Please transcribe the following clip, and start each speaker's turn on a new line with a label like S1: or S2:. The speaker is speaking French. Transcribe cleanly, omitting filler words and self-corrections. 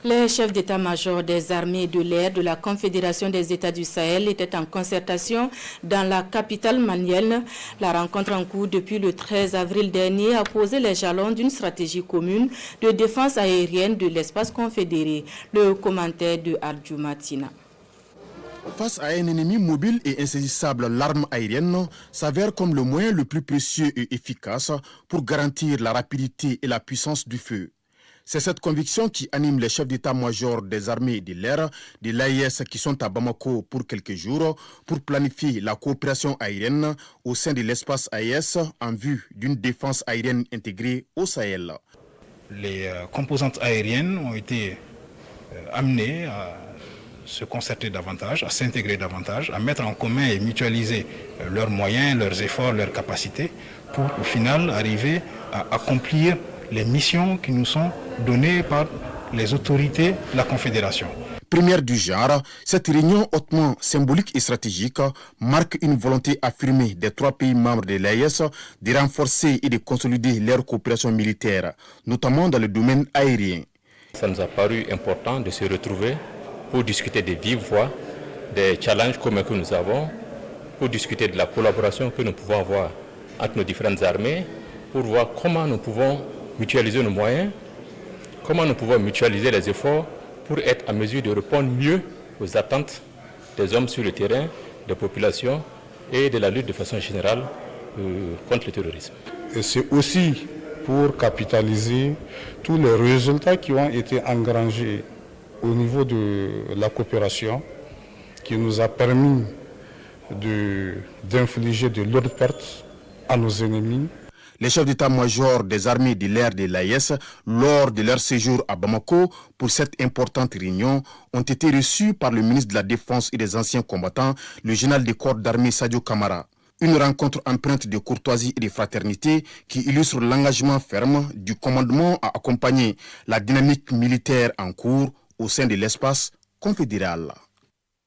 S1: Les chefs d'état-major des armées de l'air de la Confédération des États du Sahel étaient en concertation dans la capitale malienne. La rencontre en cours depuis le 13 avril dernier a posé les jalons d'une stratégie commune de défense aérienne de l'espace confédéré. Le commentaire de Ardjou Matina.
S2: Face à un ennemi mobile et insaisissable, l'arme aérienne s'avère comme le moyen le plus précieux et efficace pour garantir la rapidité et la puissance du feu. C'est cette conviction qui anime les chefs d'état-major des armées de l'air de l'AIS qui sont à Bamako pour quelques jours pour planifier la coopération aérienne au sein de l'espace AIS en vue d'une défense aérienne intégrée au Sahel.
S3: Les composantes aériennes ont été amenées à se concerter davantage, à s'intégrer davantage, à mettre en commun et mutualiser leurs moyens, leurs efforts, leurs capacités pour au final arriver à accomplir les missions qui nous sont données par les autorités de la Confédération.
S2: Première du genre, cette réunion hautement symbolique et stratégique marque une volonté affirmée des 3 pays membres de l'AIS de renforcer et de consolider leur coopération militaire, notamment dans le domaine aérien.
S4: Ça nous a paru important de se retrouver pour discuter de vive voix, des challenges communs que nous avons, pour discuter de la collaboration que nous pouvons avoir entre nos différentes armées, pour voir comment nous pouvons mutualiser nos moyens, comment nous pouvons mutualiser les efforts pour être à mesure de répondre mieux aux attentes des hommes sur le terrain, des populations et de la lutte de façon générale contre le terrorisme.
S5: Et c'est aussi pour capitaliser tous les résultats qui ont été engrangés au niveau de la coopération, qui nous a permis d'infliger de lourdes pertes à nos ennemis.
S2: Les chefs d'état-major des armées de l'air de l'AIS, lors de leur séjour à Bamako pour cette importante réunion, ont été reçus par le ministre de la Défense et des anciens combattants, le général des corps d'armée Sadio Kamara. Une rencontre empreinte de courtoisie et de fraternité qui illustre l'engagement ferme du commandement à accompagner la dynamique militaire en cours au sein de l'espace confédéral.